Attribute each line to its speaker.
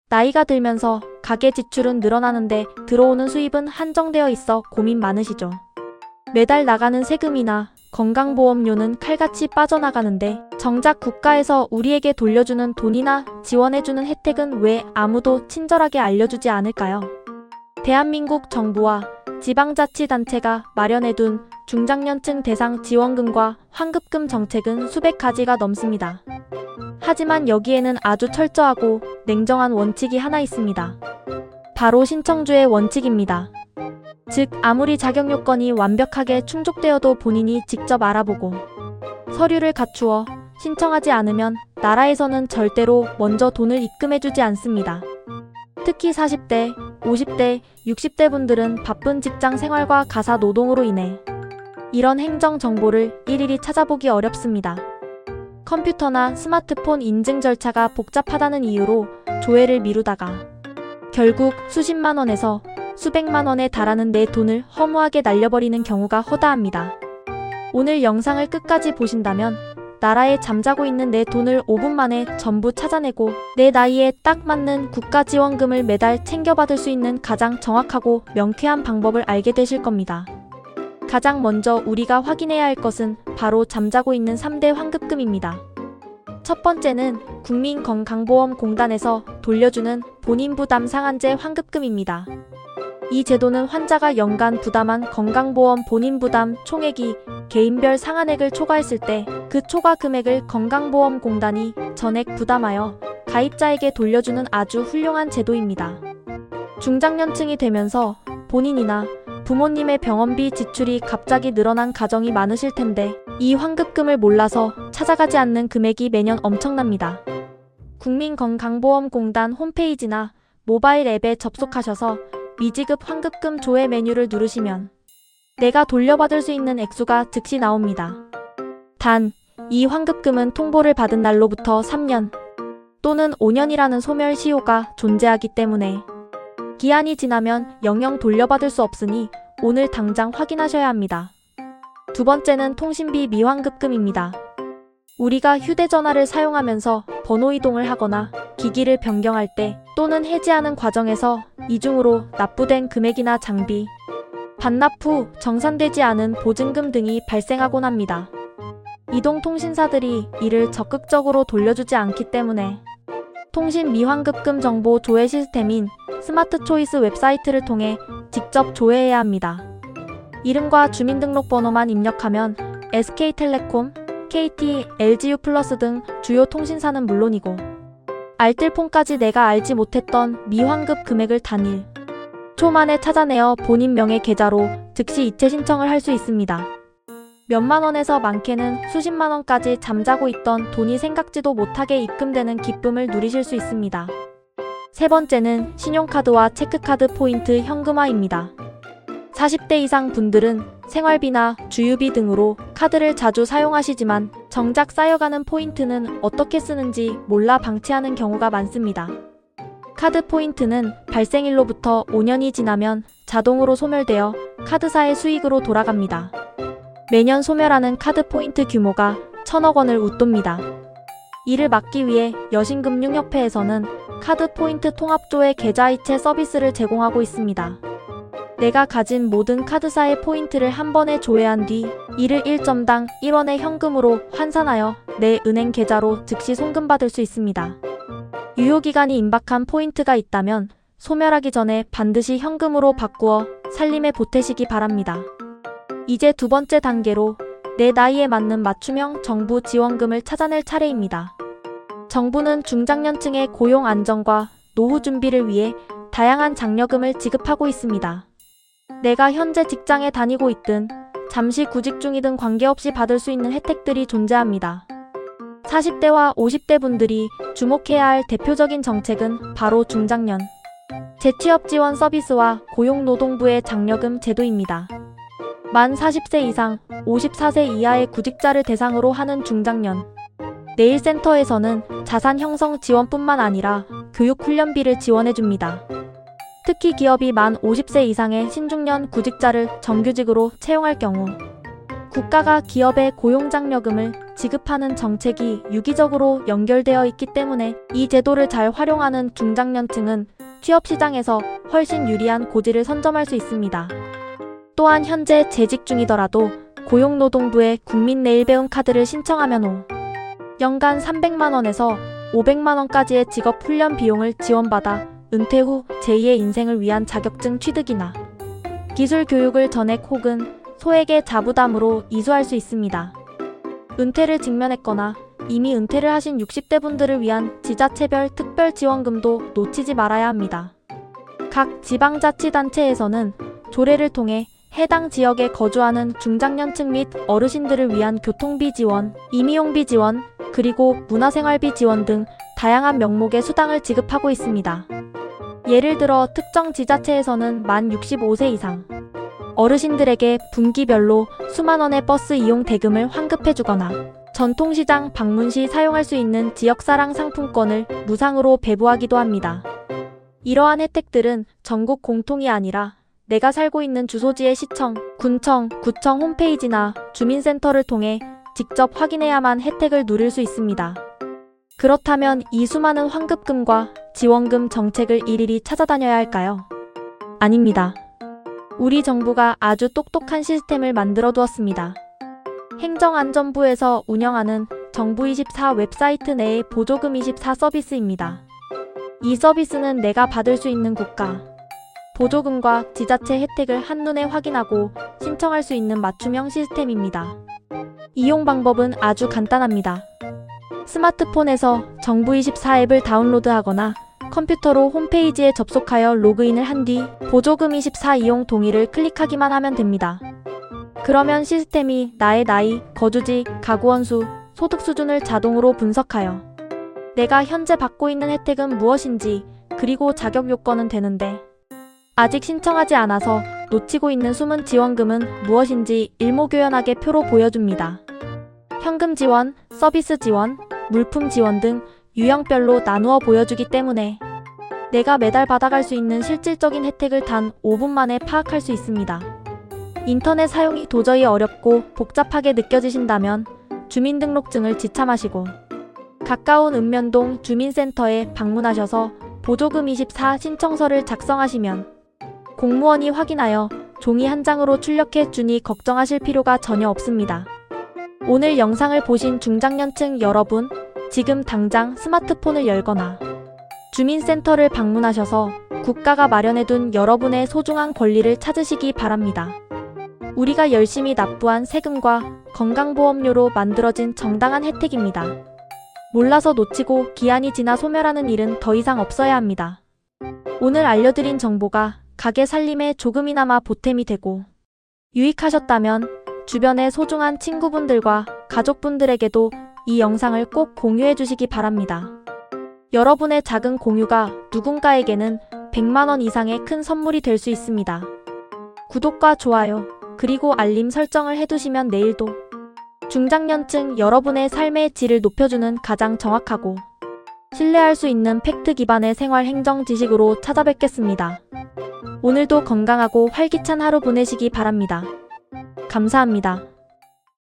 Speaker 1: 나이가 들면서 가계 지출은 늘어나는데 들어오는 수입은 한정되어 있어 고민 많으시죠? 매달 나가는 세금이나 건강보험료는 칼같이 빠져나가는데 정작 국가에서 우리에게 돌려주는 돈이나 지원해주는 혜택은 왜 아무도 친절하게 알려주지 않을까요? 대한민국 정부와 지방자치단체가 마련해둔 중장년층 대상 지원금과 환급금 정책은 수백 가지가 넘습니다. 하지만 여기에는 아주 철저하고 냉정한 원칙이 하나 있습니다. 바로 신청주의 원칙입니다. 즉, 아무리 자격 요건이 완벽하게 충족되어도 본인이 직접 알아보고 서류를 갖추어 신청하지 않으면 나라에서는 절대로 먼저 돈을 입금해주지 않습니다. 특히 40대, 50대, 60대 분들은 바쁜 직장 생활과 가사 노동으로 인해 이런 행정 정보를 일일이 찾아보기 어렵습니다. 컴퓨터나 스마트폰 인증 절차가 복잡하다는 이유로 조회를 미루다가 결국 수십만 원에서 수백만 원에 달하는 내 돈을 허무하게 날려버리는 경우가 허다합니다. 오늘 영상을 끝까지 보신다면 나라에 잠자고 있는 내 돈을 5분 만에 전부 찾아내고 내 나이에 딱 맞는 국가지원금을 매달 챙겨받을 수 있는 가장 정확하고 명쾌한 방법을 알게 되실 겁니다. 가장 먼저 우리가 확인해야 할 것은 바로 잠자고 있는 3대 환급금입니다. 첫 번째는 국민건강보험공단에서 돌려주는 본인부담 상한제 환급금입니다. 이 제도는 환자가 연간 부담한 건강보험 본인부담 총액이 개인별 상한액을 초과했을 때 그 초과 금액을 건강보험공단이 전액 부담하여 가입자에게 돌려주는 아주 훌륭한 제도입니다. 중장년층이 되면서 본인이나 부모님의 병원비 지출이 갑자기 늘어난 가정이 많으실 텐데 이 환급금을 몰라서 찾아가지 않는 금액이 매년 엄청납니다. 국민건강보험공단 홈페이지나 모바일 앱에 접속하셔서 미지급 환급금 조회 메뉴를 누르시면 내가 돌려받을 수 있는 액수가 즉시 나옵니다. 단, 이 환급금은 통보를 받은 날로부터 3년 또는 5년이라는 소멸시효가 존재하기 때문에 기한이 지나면 영영 돌려받을 수 없으니 오늘 당장 확인하셔야 합니다. 두 번째는 통신비 미환급금입니다. 우리가 휴대전화를 사용하면서 번호 이동을 하거나 기기를 변경할 때 또는 해지하는 과정에서 이중으로 납부된 금액이나 장비, 반납 후 정산되지 않은 보증금 등이 발생하곤 합니다. 이동통신사들이 이를 적극적으로 돌려주지 않기 때문에 통신 미환급금 정보 조회 시스템인 스마트 초이스 웹사이트를 통해 직접 조회해야 합니다. 이름과 주민등록번호만 입력하면 SK텔레콤, KT, LGU 플러스 등 주요 통신사는 물론이고 알뜰폰까지 내가 알지 못했던 미환급 금액을 단일 초 만에 찾아내어 본인 명의 계좌로 즉시 이체 신청을 할 수 있습니다. 몇만 원에서 많게는 수십만 원까지 잠자고 있던 돈이 생각지도 못하게 입금되는 기쁨을 누리실 수 있습니다. 세 번째는 신용카드와 체크카드 포인트 현금화입니다. 40대 이상 분들은 생활비나 주유비 등으로 카드를 자주 사용하시지만 정작 쌓여가는 포인트는 어떻게 쓰는지 몰라 방치하는 경우가 많습니다. 카드 포인트는 발생일로부터 5년이 지나면 자동으로 소멸되어 카드사의 수익으로 돌아갑니다. 매년 소멸하는 카드 포인트 규모가 1,000억 원을 웃돕니다. 이를 막기 위해 여신금융협회에서는 카드 포인트 통합조회 계좌이체 서비스를 제공하고 있습니다. 내가 가진 모든 카드사의 포인트를 한 번에 조회한 뒤 이를 1점당 1원의 현금으로 환산하여 내 은행 계좌로 즉시 송금받을 수 있습니다. 유효기간이 임박한 포인트가 있다면 소멸하기 전에 반드시 현금으로 바꾸어 살림에 보태시기 바랍니다. 이제 두 번째 단계로 내 나이에 맞는 맞춤형 정부 지원금을 찾아낼 차례입니다. 정부는 중장년층의 고용 안정과 노후 준비를 위해 다양한 장려금을 지급하고 있습니다. 내가 현재 직장에 다니고 있든 잠시 구직 중이든 관계없이 받을 수 있는 혜택들이 존재합니다. 40대와 50대 분들이 주목해야 할 대표적인 정책은 바로 중장년 재취업 지원 서비스와 고용노동부의 장려금 제도입니다. 만 40세 이상 54세 이하의 구직자를 대상으로 하는 중장년 내일센터에서는 자산 형성 지원뿐만 아니라 교육훈련비를 지원해줍니다. 특히 기업이 만 50세 이상의 신중년 구직자를 정규직으로 채용할 경우 국가가 기업에 고용장려금을 지급하는 정책이 유기적으로 연결되어 있기 때문에 이 제도를 잘 활용하는 중장년층은 취업시장에서 훨씬 유리한 고지를 선점할 수 있습니다. 또한 현재 재직 중이더라도 고용노동부에 국민내일배움 카드를 신청하면 연간 300만원에서 500만원까지의 직업훈련 비용을 지원받아 은퇴 후 제2의 인생을 위한 자격증 취득이나 기술 교육을 전액 혹은 소액의 자부담으로 이수할 수 있습니다. 은퇴를 직면했거나 이미 은퇴를 하신 60대 분들을 위한 지자체별 특별지원금도 놓치지 말아야 합니다. 각 지방자치단체에서는 조례를 통해 해당 지역에 거주하는 중장년층 및 어르신들을 위한 교통비 지원, 임의용비 지원, 그리고 문화생활비 지원 등 다양한 명목의 수당을 지급하고 있습니다. 예를 들어 특정 지자체에서는 만 65세 이상 어르신들에게 분기별로 수만 원의 버스 이용 대금을 환급해주거나 전통시장 방문 시 사용할 수 있는 지역사랑 상품권을 무상으로 배부하기도 합니다. 이러한 혜택들은 전국 공통이 아니라 내가 살고 있는 주소지의 시청, 군청, 구청 홈페이지나 주민센터를 통해 직접 확인해야만 혜택을 누릴 수 있습니다. 그렇다면 이 수많은 환급금과 지원금 정책을 일일이 찾아다녀야 할까요? 아닙니다. 우리 정부가 아주 똑똑한 시스템을 만들어 두었습니다. 행정안전부에서 운영하는 정부24 웹사이트 내의 보조금24 서비스입니다. 이 서비스는 내가 받을 수 있는 국가 보조금과 지자체 혜택을 한눈에 확인하고 신청할 수 있는 맞춤형 시스템입니다. 이용 방법은 아주 간단합니다. 스마트폰에서 정부24 앱을 다운로드하거나 컴퓨터로 홈페이지에 접속하여 로그인을 한 뒤 보조금24 이용 동의를 클릭하기만 하면 됩니다. 그러면 시스템이 나의 나이, 거주지, 가구원 수, 소득 수준을 자동으로 분석하여 내가 현재 받고 있는 혜택은 무엇인지 그리고 자격 요건은 되는데 아직 신청하지 않아서 놓치고 있는 숨은 지원금은 무엇인지 일목요연하게 표로 보여줍니다. 현금 지원, 서비스 지원, 물품 지원 등 유형별로 나누어 보여주기 때문에 내가 매달 받아갈 수 있는 실질적인 혜택을 단 5분 만에 파악할 수 있습니다. 인터넷 사용이 도저히 어렵고 복잡하게 느껴지신다면 주민등록증을 지참하시고 가까운 읍면동 주민센터에 방문하셔서 보조금24 신청서를 작성하시면 공무원이 확인하여 종이 한 장으로 출력해 주니 걱정하실 필요가 전혀 없습니다. 오늘 영상을 보신 중장년층 여러분, 지금 당장 스마트폰을 열거나 주민센터를 방문하셔서 국가가 마련해둔 여러분의 소중한 권리를 찾으시기 바랍니다. 우리가 열심히 납부한 세금과 건강보험료로 만들어진 정당한 혜택입니다. 몰라서 놓치고 기한이 지나 소멸하는 일은 더 이상 없어야 합니다. 오늘 알려드린 정보가 가게 살림에 조금이나마 보탬이 되고 유익하셨다면 주변의 소중한 친구분들과 가족분들에게도 이 영상을 꼭 공유해 주시기 바랍니다. 여러분의 작은 공유가 누군가에게는 100만원 이상의 큰 선물이 될 수 있습니다. 구독과 좋아요, 그리고 알림 설정을 해두시면 내일도 중장년층 여러분의 삶의 질을 높여주는 가장 정확하고 신뢰할 수 있는 팩트 기반의 생활 행정 지식으로 찾아뵙겠습니다. 오늘도 건강하고 활기찬 하루 보내시기 바랍니다. 감사합니다.